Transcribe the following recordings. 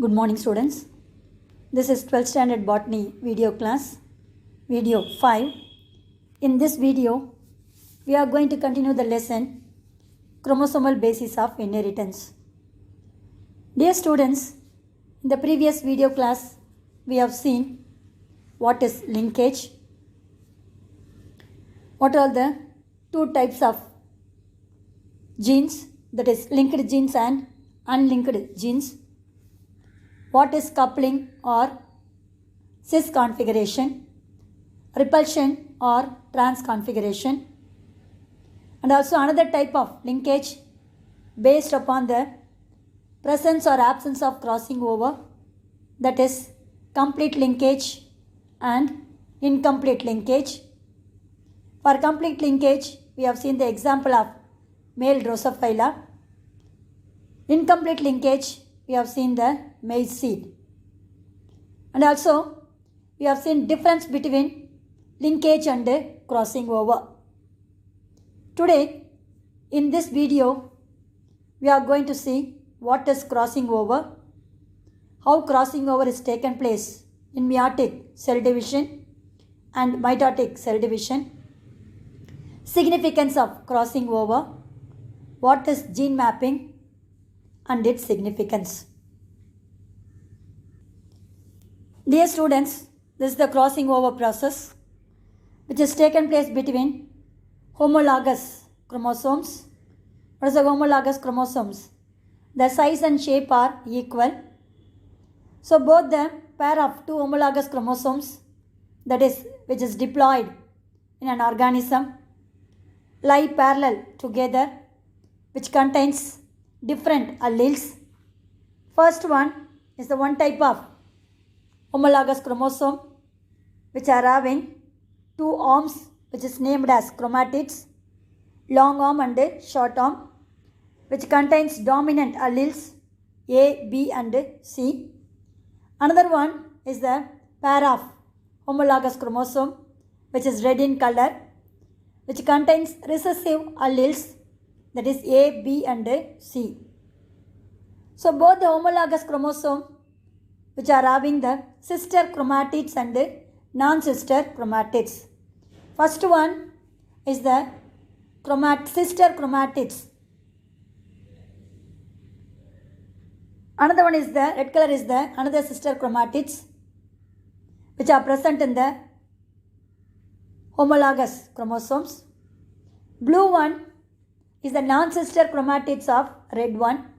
Good morning students. This is 12th standard botany video class, video 5. In this video, we are going to continue the lesson chromosomal basis of inheritance. Dear students, in the previous video class, we have seen what is linkage, what are the two types of genes, that is linked genes and unlinked genes. What is coupling or cis configuration, repulsion or trans configuration, and also another type of linkage based upon the presence or absence of crossing over, that is complete linkage and incomplete linkage. For complete linkage, we have seen the example of male Drosophila. Incomplete linkage, we have seen the maize seed. And also, we have seen difference between linkage and crossing over. Today, in this video, we are going to see what is crossing over, how crossing over is taken place in meiotic cell division and mitotic cell division, significance of crossing over, what is gene mapping and its significance. Dear students, this is the crossing over process which has taken place between homologous chromosomes. What is the homologous chromosomes? The size and shape are equal. So both the pair of two homologous chromosomes, that is which is diploid in an organism, lie parallel together, which contains different alleles. First one is the one type of homologous chromosome which are having two arms, which is named as chromatids, long arm and short arm, which contains dominant alleles A, B and C. Another one is the pair of homologous chromosome which is red in color, which contains recessive alleles, that is A, B and C. So both the homologous chromosome which are having the sister chromatids and non-sister chromatids. First one is the sister chromatids. Another one is the red color is the another sister chromatids which are present in the homologous chromosomes. Blue one is the non-sister chromatids of red one.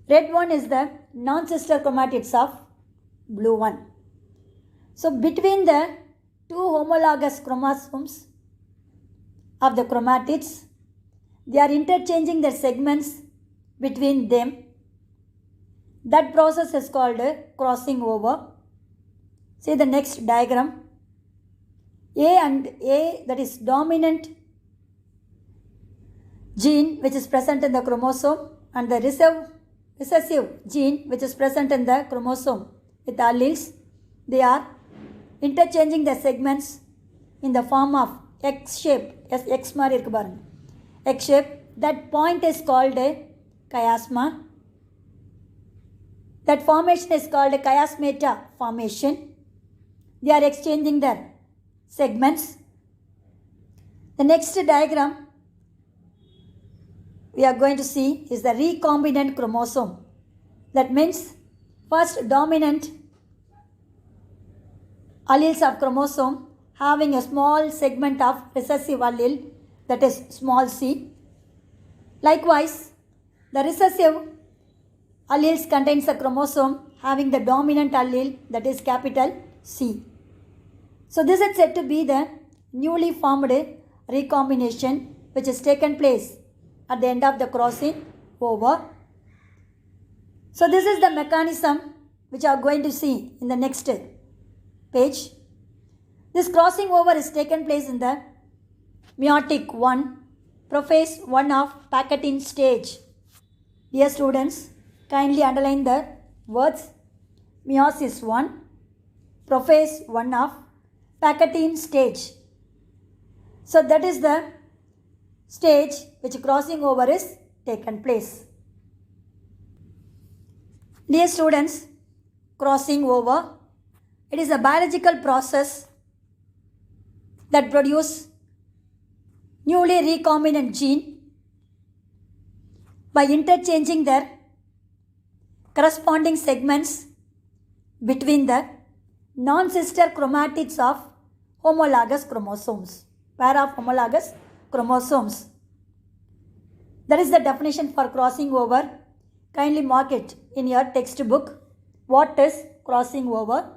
Red one is the non-sister chromatids of blue one. So between the two homologous chromosomes of the chromatids, they are interchanging their segments between them. That process is called crossing over. See the next diagram. A, that is dominant gene which is present in the chromosome, and the recessive gene which is present in the chromosome with alleles, they are interchanging the segments in the form of X shape. X mari irukku parunga. X shape. That point is called a chiasma. That formation is called a chiasmata formation. They are exchanging their segments. The next diagram we are going to see is the recombinant chromosome. That means first dominant alleles of chromosome having a small segment of recessive allele, that is small c. Likewise, the recessive alleles contains a chromosome having the dominant allele, that is capital C. So this is said to be the newly formed recombination which has taken place at the end of the crossing over. So this is the mechanism which you are going to see in the next page. This crossing over is taken place in the meiotic 1, prophase 1 of Packettine stage. Dear students, kindly underline the words meiosis 1, prophase 1 of Packettine stage. So that is the stage which crossing over is taken place. Dear students, crossing over, it is a biological process that produces newly recombinant gene by interchanging their corresponding segments between the non-sister chromatids of homologous chromosomes, pair of homologous chromosomes. That is the definition for crossing over. Kindly mark it in your textbook. What is crossing over?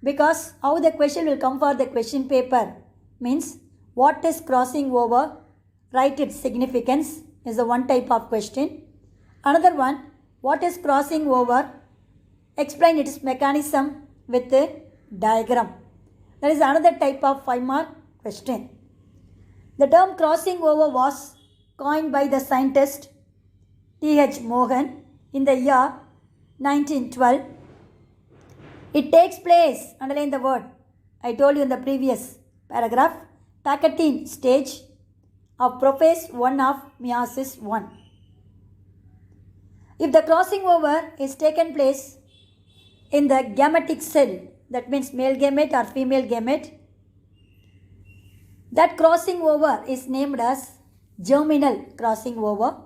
Because how the question will come for the question paper means what is crossing over, write its significance is the one type of question. Another one, what is crossing over, explain its mechanism with a diagram. That is another type of 5-mark question. The term crossing over was coined by the scientist T.H. Mohan in the year 1912. It takes place, underline the word, I told you in the previous paragraph, Pachytene stage of prophase 1 of meiosis 1. If the crossing over is taken place in the gametic cell, that means male gamete or female gamete, that crossing over is named as germinal crossing over.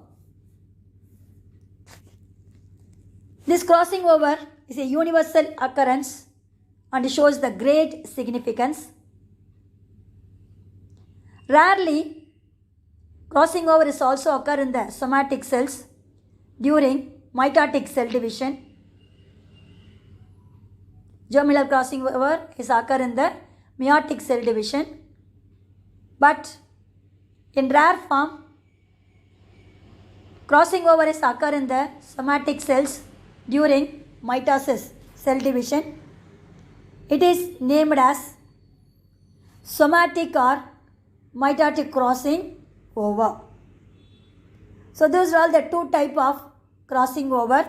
This crossing over is a universal occurrence and shows the great significance. Rarely, crossing over is also occur in the somatic cells during mitotic cell division. Germinal crossing over is occur in the meiotic cell division. But in rare form, crossing over is occur in the somatic cells during mitosis cell division. It is named as somatic or mitotic crossing over. So those are all the two type of crossing over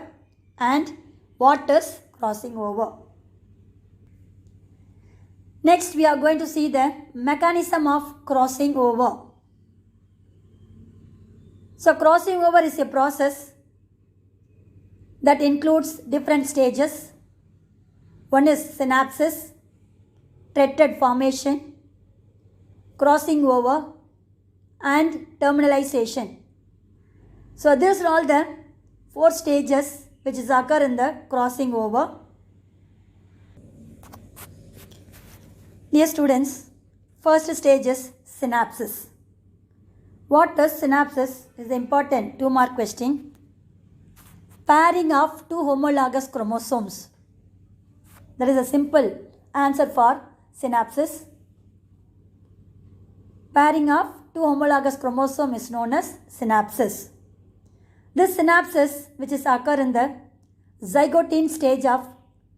and what is crossing over. Next we are going to see the mechanism of crossing over. So crossing over is a process that includes different stages. One is synapsis, threaded formation, crossing over and terminalization. So these are all the 4 stages which is occur in the crossing over. Dear students, first stage is synapsis. What is synapsis is important 2-mark question. Pairing of 2 homologous chromosomes. That is a simple answer for synapsis. Pairing of 2 homologous chromosomes is known as synapsis. This synapsis which is occur in the zygotine stage of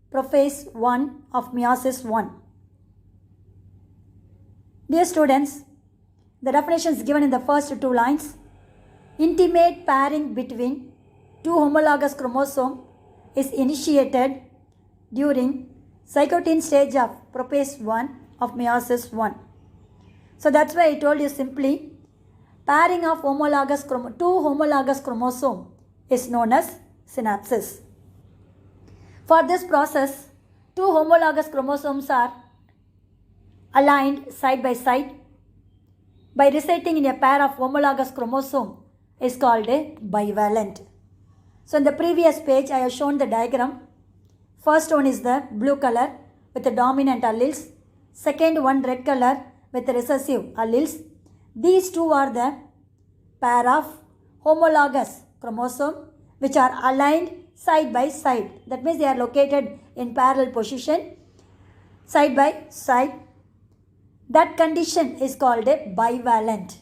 prophase 1 of meiosis 1. Dear students, the definition is given in the first 2 lines. Intimate pairing between 2 homologous chromosomes is initiated during zygotine stage of prophase 1 of meiosis 1. So that's why I told you simply pairing of 2 homologous chromosomes is known as synapsis. For this process, 2 homologous chromosomes are aligned side by side by reciting in a pair of homologous chromosome is called a bivalent. So in the previous page I have shown the diagram. First one is the blue color with the dominant alleles. Second one red color with the recessive alleles. These two are the pair of homologous chromosome which are aligned side by side. That means they are located in parallel position side by side. That condition is called a bivalent.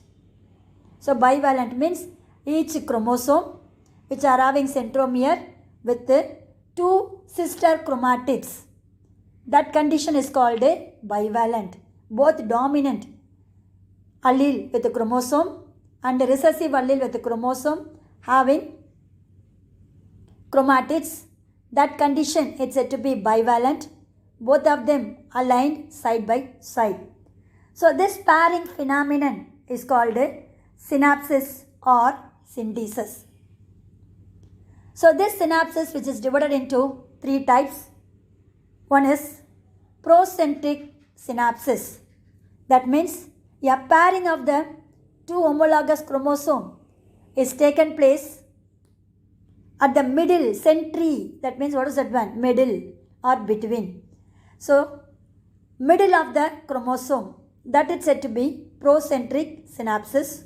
So bivalent means each chromosome which are having centromere with 2 sister chromatids. That condition is called a bivalent. Both dominant allele with the chromosome and recessive allele with the chromosome having chromatids. That condition is said to be bivalent. Both of them aligned side by side. So this pairing phenomenon is called synapsis or syndesis. So this synapses, which is divided into three types. One is procentric synapses. That means a pairing of the two homologous chromosome is taken place at the middle, centri. That means what is that one? Middle or between. So middle of the chromosome, that is said to be procentric synapses.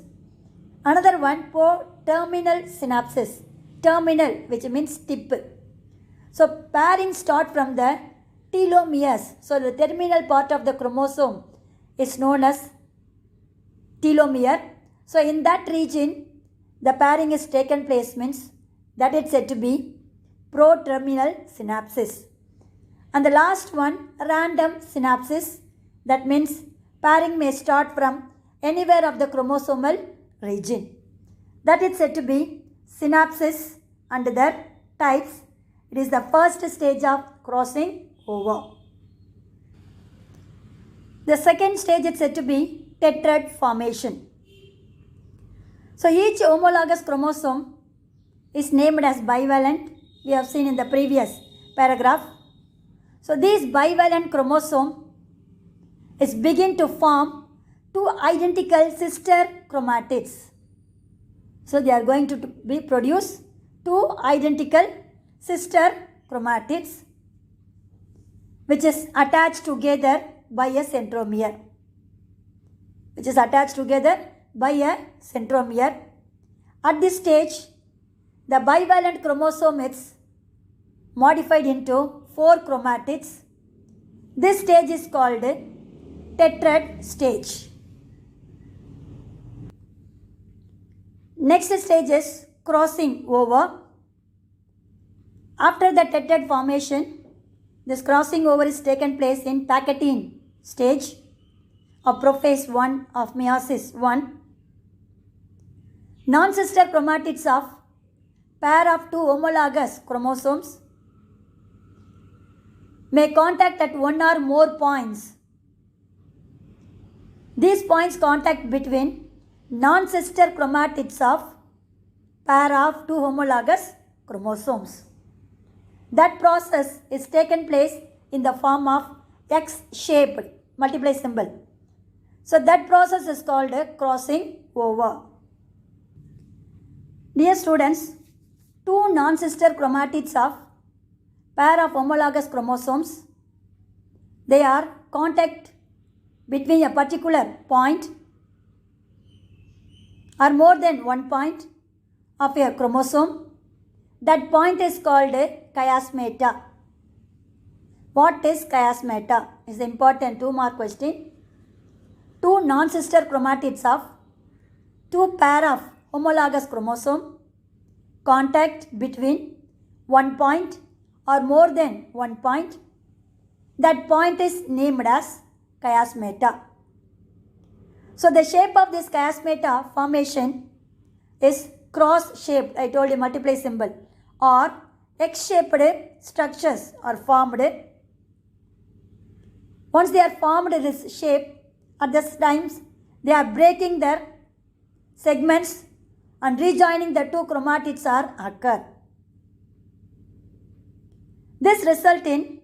Another one, terminal synapses. Terminal, which means tip. So pairing start from the telomeres. So the terminal part of the chromosome is known as telomere. So in that region, the pairing is taken place, means that is said to be proterminal synapses. And the last one, random synapses. That means pairing may start from anywhere of the chromosomal region. That is said to be synapses and their types. It is the first stage of crossing over. The second stage is said to be tetrad formation. So each homologous chromosome is named as bivalent. We have seen in the previous paragraph. So these bivalent chromosome is begin to form two identical sister chromatids. So they are going to be produce two identical sister chromatids which is attached together by a centromere. At this stage, the bivalent chromosome is modified into four chromatids. This stage is called tetrad stage. Next stage is crossing over. After the tetrad formation, this crossing over is taken place in Pachytene stage of prophase 1 of meiosis 1. Non-sister chromatids of pair of two homologous chromosomes may contact at one or more points. These points contact between non-sister chromatids of pair of two homologous chromosomes. That process is taken place in the form of X-shaped multiply symbol. So that process is called crossing over. Dear students, two non-sister chromatids of pair of homologous chromosomes, they are contact between a particular point or more than one point of a chromosome. That point is called chiasmata. What is chiasmata? Is important 2-mark question. Two non-sister chromatids of two pair of homologous chromosome contact between one point or more than one point. That point is named as chiasmata. So the shape of this chiasmata formation is cross-shaped, I told you multiply symbol, or X-shaped structures are formed. Once they are formed in this shape, at this times they are breaking their segments and rejoining the two chromatids are occur. This result in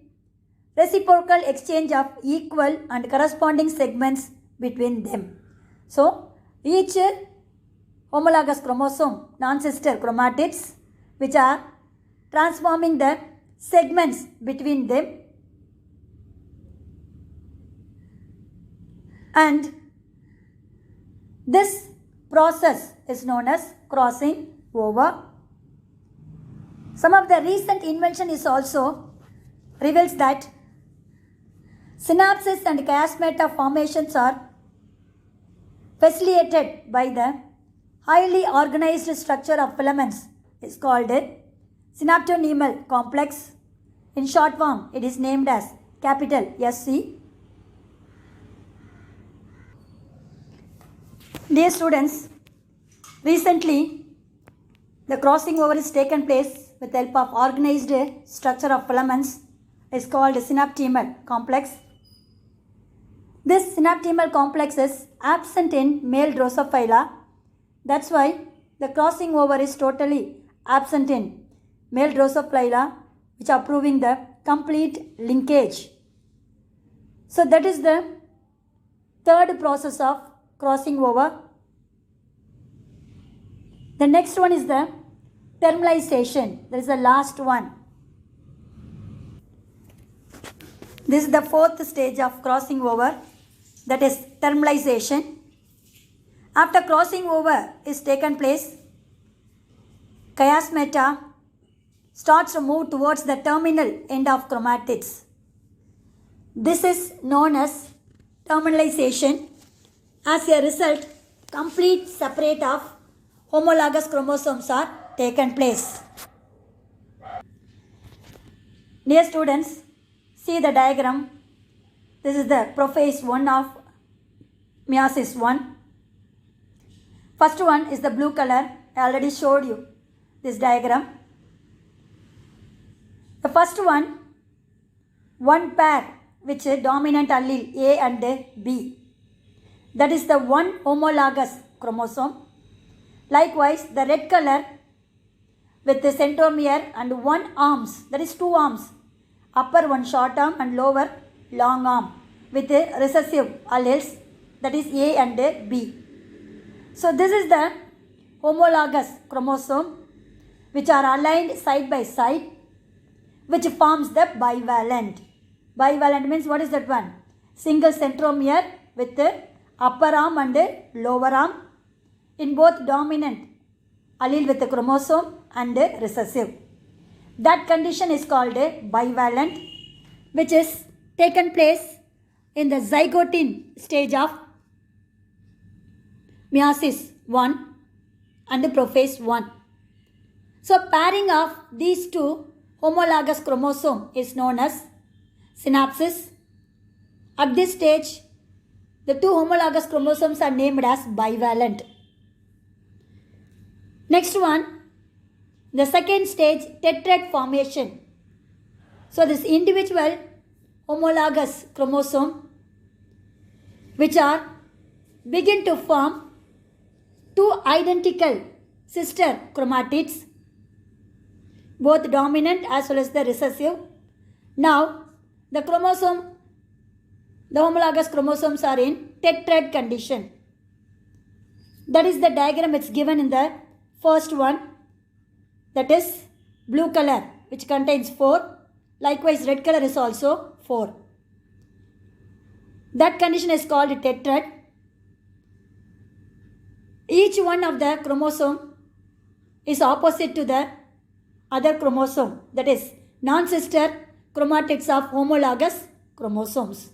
reciprocal exchange of equal and corresponding segments between them. So each homologous chromosome, non-sister chromatids, which are transforming the segments between them, and this process is known as crossing over. Some of the recent invention is also reveals that synapses and chiasmata formations are facilitated by the highly organized structure of filaments. Is called synaptonemal complex. In short form, it is named as capital SC. Dear students, recently the crossing over is taken place with the help of organized structure of filaments. Is called synaptonemal complex. This synaptonemal complex is absent in male Drosophila. That's why the crossing over is totally absent in male Drosophila, which are proving the complete linkage. So that is the third process of crossing over. The next one is the terminalization. That is the last one. This is the fourth stage of crossing over, that is terminalization. After crossing over is taken place, chiasmata starts to move towards the terminal end of chromatids. This is known as terminalization. As a result, complete separate of homologous chromosomes are taken place. Dear students, see the diagram. This is the prophase 1 of meiosis 1. First one is the blue color. I already showed you this diagram. The first one pair which is dominant allele A and B. That is the one homologous chromosome. Likewise, the red color with the centromere and one arms, that is two arms, upper one short arm and lower long arm with the recessive alleles, that is A and B. So this is the homologous chromosome which are aligned side by side, which forms the bivalent. Bivalent means what is that one? Single centromere with the upper arm and lower arm in both dominant allele with the chromosome and recessive. That condition is called a bivalent, which is taken place in the zygotine stage of meiosis 1 and prophase 1. So pairing of these two homologous chromosome is known as synapsis. At this stage, the two homologous chromosomes are named as bivalent. Next one, the second stage, tetrad formation. So this individual homologous chromosome which are begin to form two identical sister chromatids, both dominant as well as the recessive. Now the homologous chromosomes are in tetrad condition. That is the diagram it's given in the first one, that is blue color, which contains 4. Likewise, red color is also 4. That condition is called tetrad. Each one of the chromosome is opposite to the other chromosome, that is non-sister chromatids of homologous chromosomes.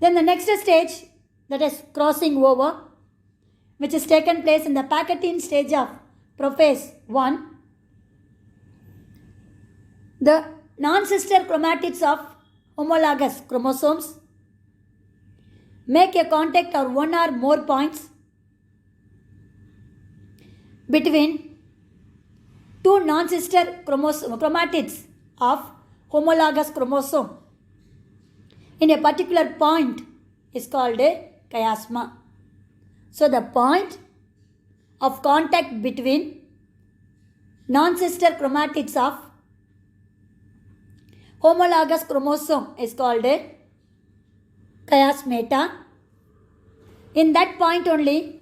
Then the next stage, that is crossing over, which is taken place in the Pachytene stage of prophase 1. The non-sister chromatids of homologous chromosomes make a contact or one or more points between two non-sister chromatids of homologous chromosome in a particular point is called a chiasma. So the point of contact between non-sister chromatids of homologous chromosome is called a chiasmata. In that point only,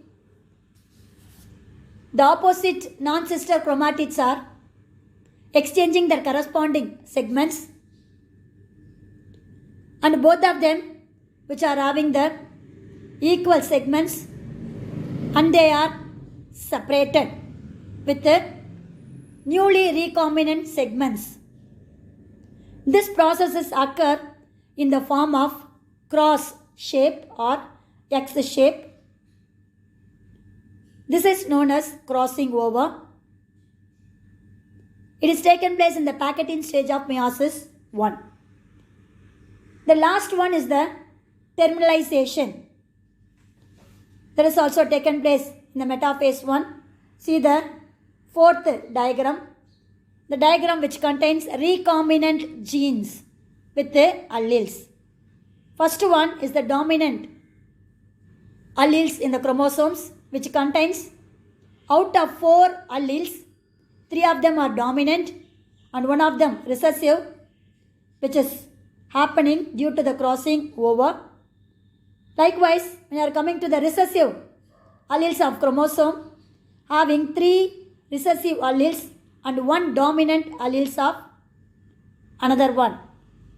the opposite non-sister chromatids are exchanging their corresponding segments, and both of them which are having the equal segments, and they are separated with the newly recombinant segments. This processes occur in the form of cross shape or X shape. This is known as crossing over. It is taken place in the Pachytene stage of meiosis 1. The last one is the terminalization. That is also taken place in the metaphase 1. See the fourth diagram. The diagram which contains recombinant genes with the alleles. First one is the dominant alleles in the chromosomes, which contains out of 4 alleles, 3 of them are dominant and 1 of them recessive, which is happening due to the crossing over. Likewise, when you are coming to the recessive alleles of chromosome, having 3 recessive alleles and 1 dominant alleles of another one.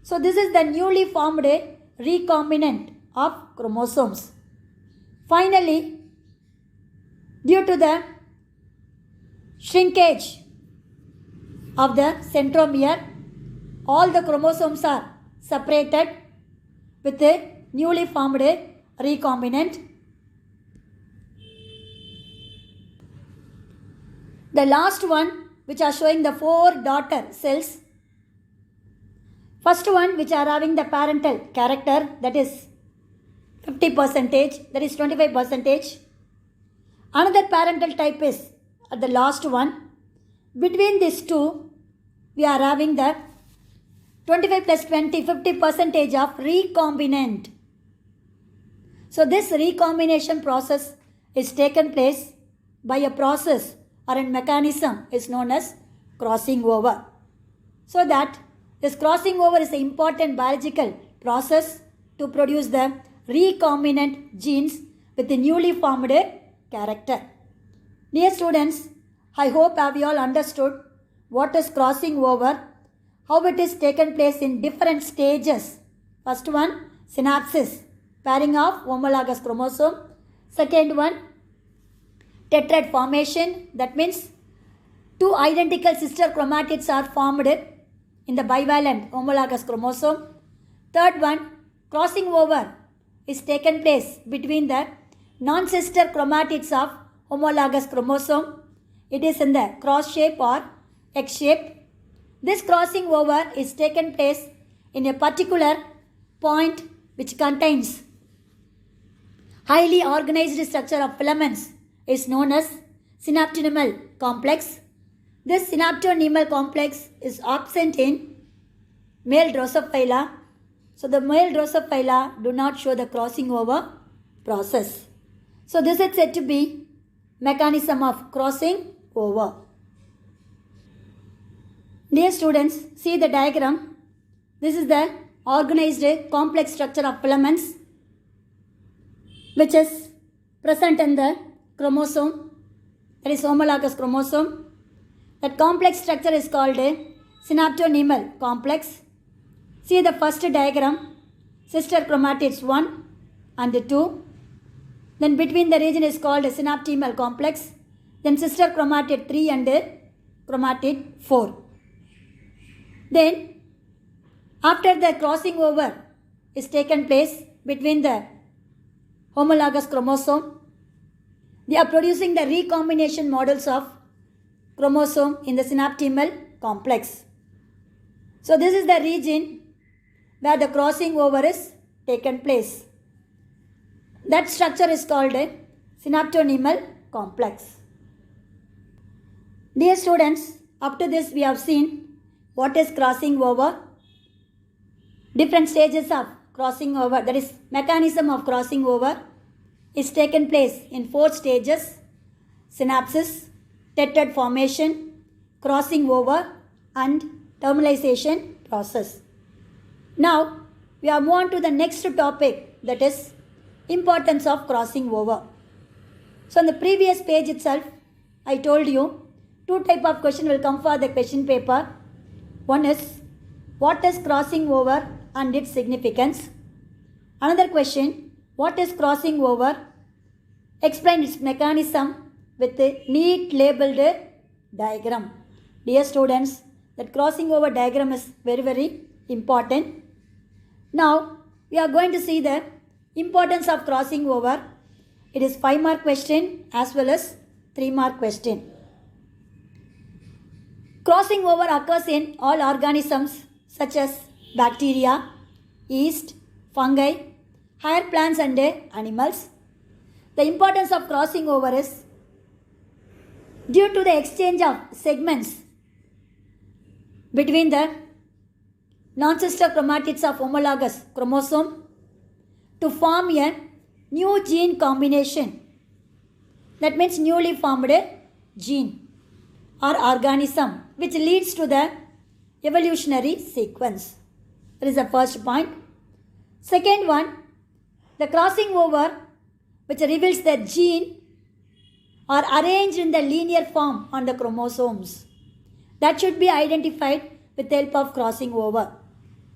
So this is the newly formed recombinant of chromosomes. Finally, due to the shrinkage of the centromere, all the chromosomes are separated with a newly formed recombinant. The last one, which are showing the 4 daughter cells. First one, which are having the parental character, that is 50%, that is 25%. Another parental type is at the last one. Between these two, we are having the 25 plus 20, 50% of recombinant. So this recombination process is taken place by a process or a mechanism is known as crossing over. So that this crossing over is an important biological process to produce the recombinant genes with a newly formed character. Dear students, I hope have you all understood what is crossing over, how it is taken place in different stages. First one, synapsis, pairing of homologous chromosome. Second one, tetrad formation, that means 2 identical sister chromatids are formed in the bivalent homologous chromosome. Third one, crossing over is taken place between the non-sister chromatids of homologous chromosome. It is in the cross shape or X shape. This crossing over is taken place in a particular point which contains highly organized structure of filaments is known as synaptonemal complex. This synaptonemal complex is absent in male Drosophila. So the male Drosophila do not show the crossing over process. So this is said to be mechanism of crossing over. Dear students, see the diagram. This is the organized complex structure of filaments which is present in the chromosome, that is homologous chromosome. That complex structure is called a synaptonemal complex. See the first diagram, sister chromatids 1 and 2. Then between the region is called a synaptonemal complex. Then sister chromatid 3 and chromatid 4. Then after the crossing over is taken place between the homologous chromosome, they are producing the recombination models of chromosome in the synaptonemal complex. So this is the region where the crossing over is taken place. That structure is called a synaptonemal complex. Dear students, up to this we have seen what is crossing over, different stages of crossing over, that is mechanism of crossing over is taken place in 4 stages: synapsis, tetrad formation, crossing over and terminalization process. Now we are moving on to the next topic, that is importance of crossing over. So on the previous page itself I told you 2 type of question will come for the question paper. One is what is crossing over and its significance. Another question, what is crossing over? Explain its mechanism with a neat labeled diagram. Dear students, that crossing over diagram is very important. Now we are going to see the importance of crossing over. It is 5-mark question as well as 3-mark question. Crossing over occurs in all organisms such as bacteria, yeast, fungi, higher plants and animals. The importance of crossing over is due to the exchange of segments between the non-sister chromatids of homologous chromosome to form a new gene combination. That means newly formed gene. or organism which leads to the evolutionary sequence. That is the first point. Second one, the crossing over which reveals the gene are arranged in the linear form on the chromosomes. That should be identified with the help of crossing over.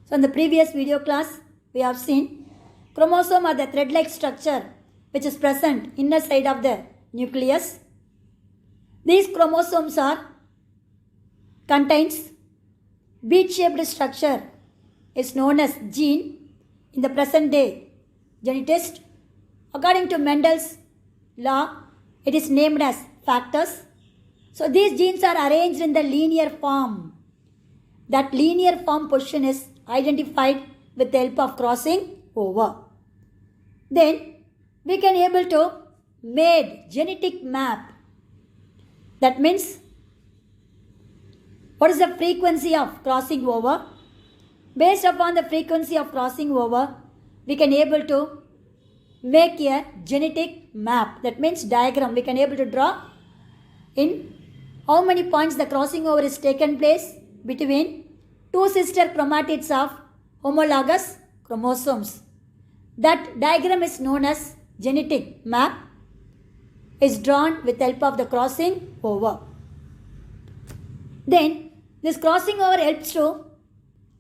So in the previous video class, we have seen chromosome are the thread-like structure which is present inner side of the nucleus. These chromosomes contains bead-shaped structure is known as gene in the present day genetist. According to Mendel's law, it is named as factors. So these genes are arranged in the linear form. That linear form position is identified with the help of crossing over. Then we can able to make genetic map. That means what is the frequency of crossing over? Based upon the frequency of crossing over, we can able to make a genetic map. That means diagram. We can able to draw in how many points the crossing over is taken place between two sister chromatids of homologous chromosomes. That diagram is known as genetic map, is drawn with the help of the crossing over. Then this crossing over helps to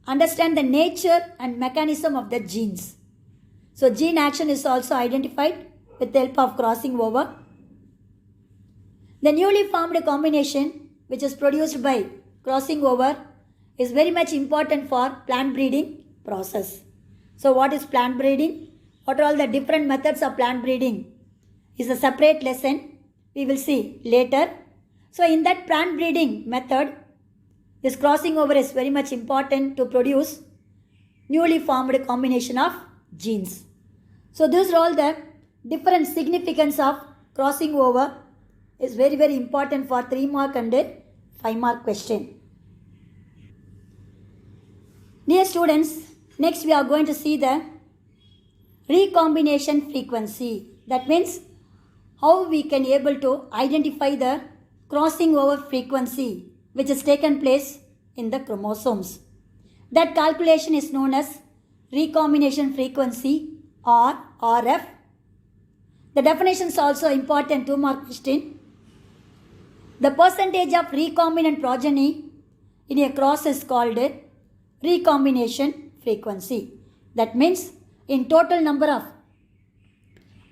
understand the nature and mechanism of the genes. So gene action is also identified with the help of crossing over. The newly formed combination which is produced by crossing over is very much important for plant breeding process. So what is plant breeding? What are all the different methods of plant breeding is a separate lesson we will see later. So in that plant breeding method, this crossing over is very much important to produce newly formed combination of genes. So these are all the different significance of crossing over is very important for 3 mark and 5 mark question. Dear students, next we are going to see the recombination frequency. That means how we can able to identify the crossing over frequency which has taken place in the chromosomes. That calculation is known as recombination frequency or RF. The definition is also important 2 mark question. The percentage of recombinant progeny in a cross is called recombination frequency. That means in total number of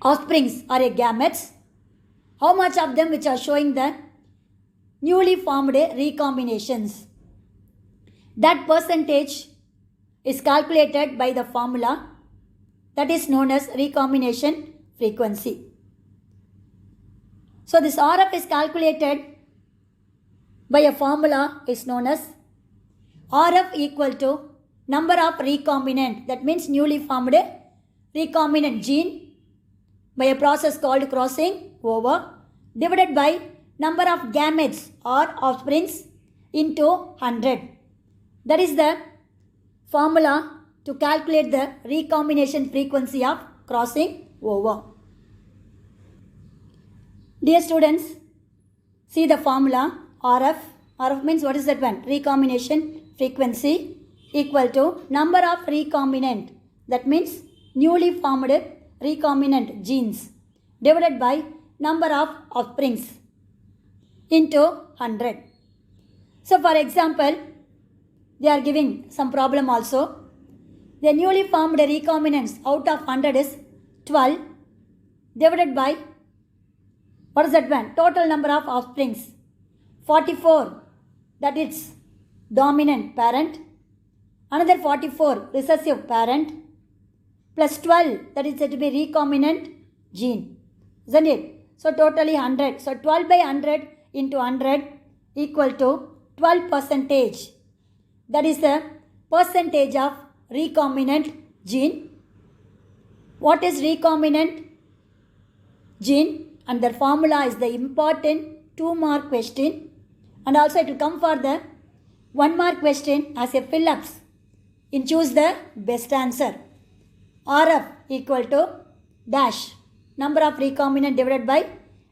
offsprings or a gametes, how much of them which are showing the newly formed recombinations. That percentage is calculated by the formula that is known as recombination frequency. So this RF is calculated by a formula is known as RF equal to number of recombinant, that means newly formed recombinant gene by a process called crossing over, divided by number of gametes or offsprings into 100. That is the formula to calculate the recombination frequency of crossing over. Dear students, see the formula RF. RF means what is that one? Recombination frequency equal to number of recombinant, that means newly formed recombinant genes, divided by number of offsprings into 100. So for example, they are giving some problem also. The newly formed recombinants out of 100 is 12 divided by what is that one? Total number of offsprings 44, that is dominant parent, another 44 recessive parent, plus 12, that is said to be recombinant gene, isn't it? So totally 100. So 12 by 100 into 100 equal to 12 percentage. That is the percentage of recombinant gene. What is recombinant gene? And the formula is the important 2 mark question, and also it will come for the 1 mark question as a fill-ups. In choose the best answer. RF equal to dash number of recombinant divided by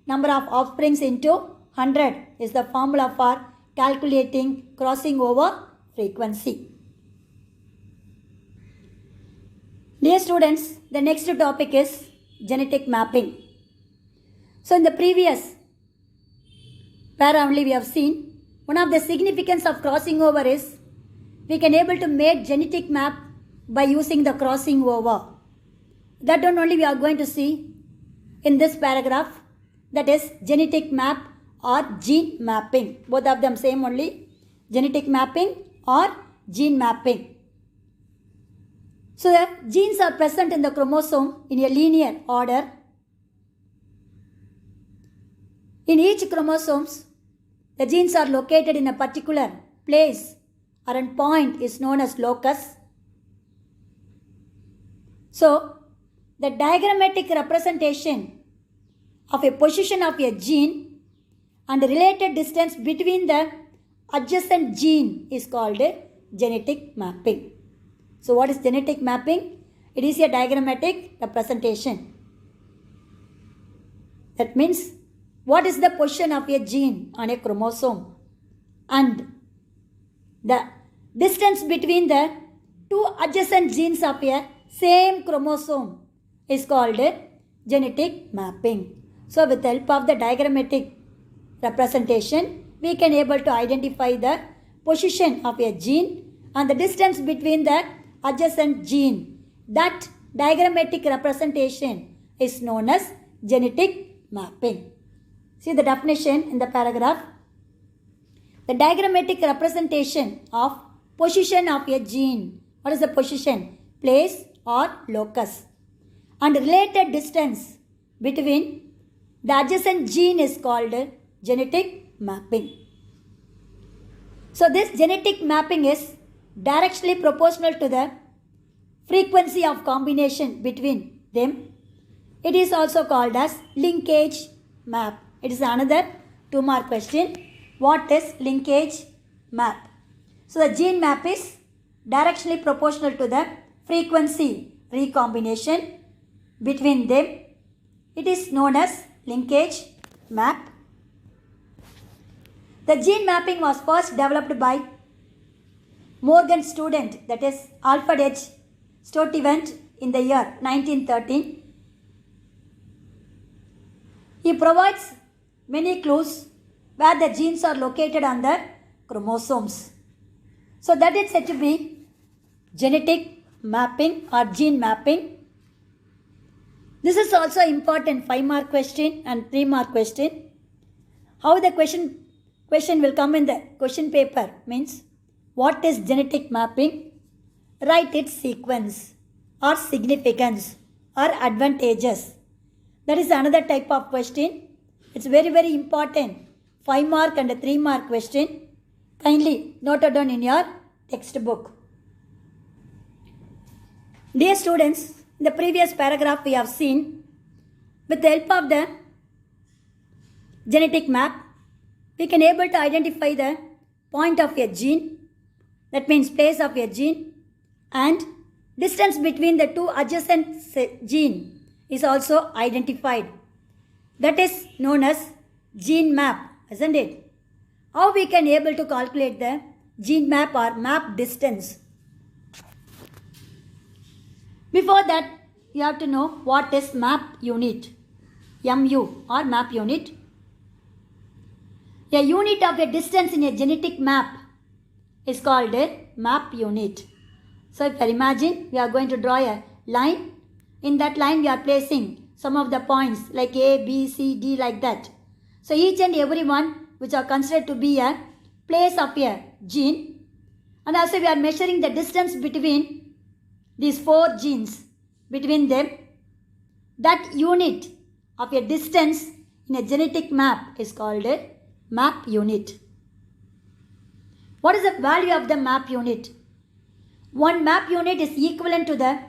number of offsprings into 100 is the formula for calculating crossing over frequency. Dear students, the next topic is genetic mapping. So in the previous para only we have seen one of the significance of crossing over is we can able to make genetic map by using the crossing over. That one only we are going to see in this paragraph, that is genetic map or gene mapping. Both of them same only, genetic mapping or gene mapping. So the genes are present in the chromosome in a linear order. In each chromosomes, the genes are located in a particular place or a point is known as locus. So the diagrammatic representation of a position of a gene and the related distance between the adjacent gene is called genetic mapping. So what is genetic mapping? It is a diagrammatic representation. That means what is the position of a gene on a chromosome and the distance between the two adjacent genes of a same chromosome is called genetic mapping. So with the help of the diagrammatic representation, we can able to identify the position of a gene and the distance between the adjacent gene. That diagrammatic representation is known as genetic mapping. See the definition in the paragraph. The diagrammatic representation of position of a gene. What is the position? Place or locus. And related distance between the adjacent gene is called genetic mapping. So this genetic mapping is directly proportional to the frequency of combination between them. It is also called as linkage map. It is another 2-mark question. What is linkage map? So the gene map is directly proportional to the frequency recombination between them. It is known as linkage map. The gene mapping was first developed by Morgan student, that is Alfred H. Sturtevant, in the year 1913. He provides many clues where the genes are located on the chromosomes. So that is said to be genetic mapping or gene mapping. This is also important 5-mark question and 3-mark question. How the question will come in the question paper means, what is genetic mapping? Write its sequence or significance or advantages. That is another type of question. It's very, very important 5-mark and a 3-mark question. Kindly note it down in your textbook. Dear students, in the previous paragraph we have seen, with the help of the genetic map, we can able to identify the point of a gene, that means place of a gene, and distance between the two adjacent gene is also identified. That is known as gene map, isn't it? How we can able to calculate the gene map or map distance? Before that, you have to know what is map unit, MU or map unit. A unit of a distance in a genetic map is called a map unit. So if you imagine, we are going to draw a line. In that line, we are placing some of the points like A, B, C, D like that. So each and every one which are considered to be a place of a gene. And also we are measuring the distance between these 4 genes, between them. That unit of a distance in a genetic map is called a map unit. What is the value of the map unit? One map unit is equivalent to the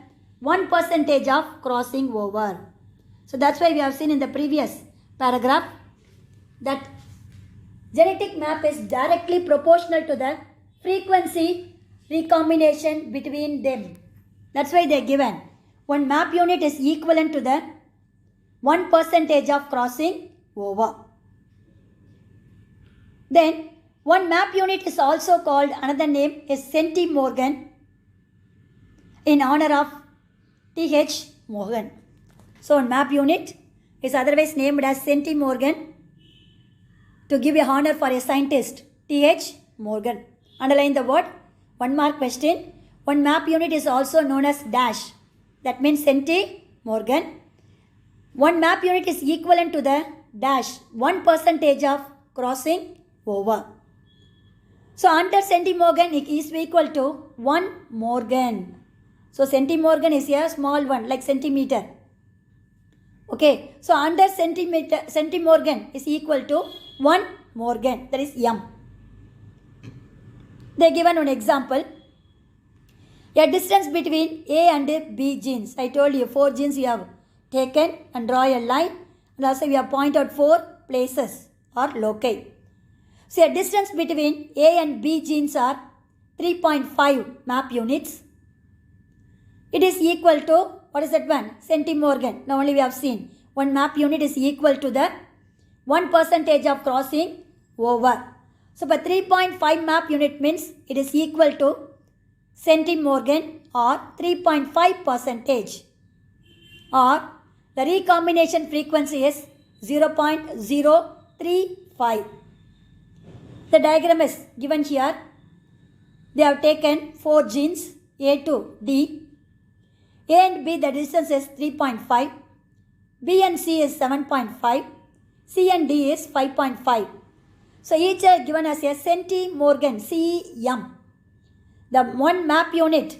1% of crossing over. So that's why we have seen in the previous paragraph that genetic map is directly proportional to the frequency recombination between them. That's why they are given. One map unit is equivalent to the 1% of crossing over. Then one map unit is also called, another name is centimorgan, in honor of T.H. Morgan. So one map unit is otherwise named as centimorgan to give a honor for a scientist, T.H. Morgan. Underline the word. 1 mark question. One map unit is also known as dash. That means centimorgan. One map unit is equivalent to the dash 1% of crossing over. So under centimorgan it is equal to 1 morgan. So centimorgan is a small one like centimeter. Okay. So under centimorgan is equal to 1 morgan. That is m. They given an example. A distance between A and B genes. I told you 4 genes you have taken and draw a line, and also we have pointed out 4 places or loci. So a distance between A and B genes are 3.5 map units. It is equal to, what is that one? Centimorgan. Now only we have seen one map unit is equal to the 1% of crossing over. So for 3.5 map unit means it is equal to centimorgan or 3.5%, or the recombination frequency is 0.035. The diagram is given here. They have taken 4 genes A to D. A and B, the distance is 3.5. B and C is 7.5. C and D is 5.5. So each are given as a centimorgan, CM. The one map unit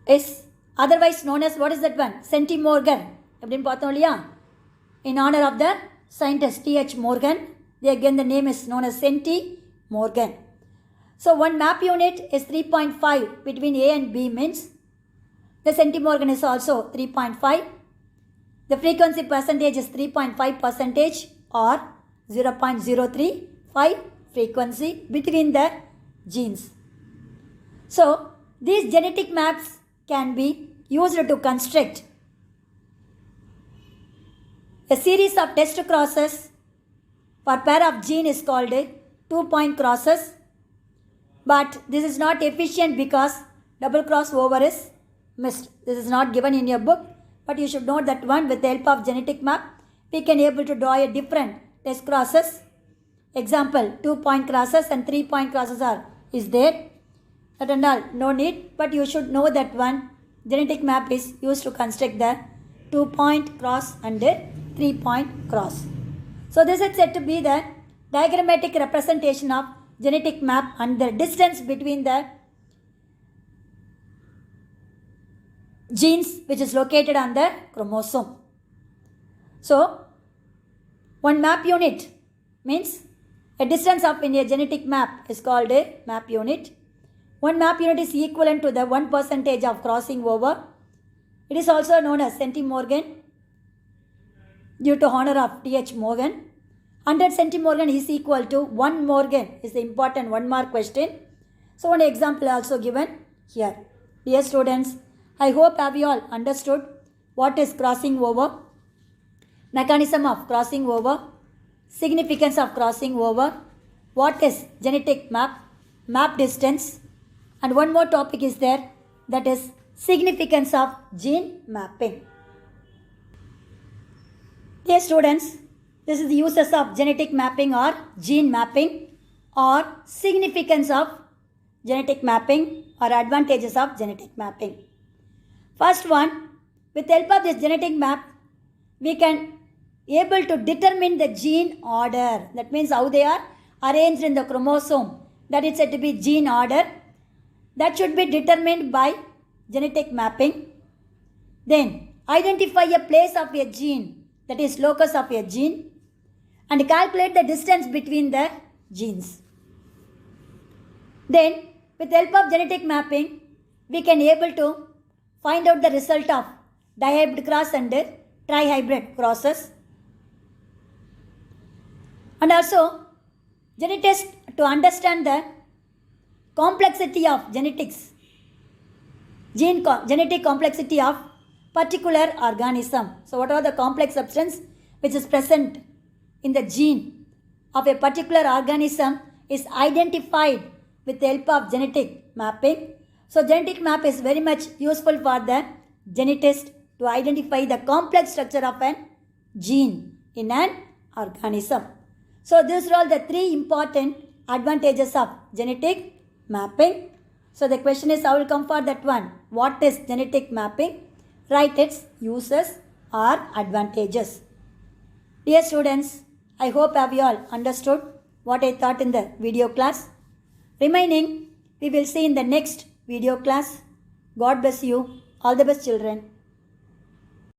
is otherwise known as, what is that one? Centimorgan. In honor of the scientist T.H. Morgan. Again the name is known as centimorgan. So one map unit is 3.5 between A and B means the centimorgan is also 3.5. The frequency percentage is 3.5% or 0.035 frequency between the genes. So these genetic maps can be used to construct a series of test crosses for pair of gene is called 2-point crosses. But this is not efficient because double cross over is missed. This is not given in your book, but you should know that one, with the help of genetic map we can able to draw a different test crosses. Example, 2-point crosses and 3-point crosses is there. That and all, no need, but you should know that one genetic map is used to construct the 2-point cross and 3-point cross. So this is said to be the diagrammatic representation of genetic map and the distance between the genes which is located on the chromosome. So one map unit means a distance of in a genetic map is called a map unit. One map unit is equivalent to the 1% of crossing over. It is also known as centimorgan due to honor of T.H. Morgan. 100 centimorgan is equal to 1 morgan is the important 1 mark question. So one example also given here. Dear students, I hope have you all understood what is crossing over, mechanism of crossing over, significance of crossing over, what is genetic map, map distance, and one more topic is there, that is significance of gene mapping. Dear students, this is the uses of genetic mapping or gene mapping or significance of genetic mapping or advantages of genetic mapping. First one, with the help of this genetic map, we can able to determine the gene order. That means how they are arranged in the chromosome. That is said to be gene order. That should be determined by genetic mapping. Then identify a place of a gene, that is locus of a gene, and calculate the distance between the genes. Then with the help of genetic mapping, we can able to find out the result of dihybrid cross and trihybrid crosses. And also genetics to understand the complexity of genetics, genetic complexity of particular organism. So what are the complex substance which is present in the gene of a particular organism is identified with the help of genetic mapping. So genetic map is very much useful for the genetist to identify the complex structure of an gene in an organism. So these are all the three important advantages of genetic mapping. So the question is, I will come for that one. What is genetic mapping? Write its uses or advantages. Dear students, I hope have you all understood what I taught in the video class. Remaining, we will see in the next video class. God bless you. All the best, children.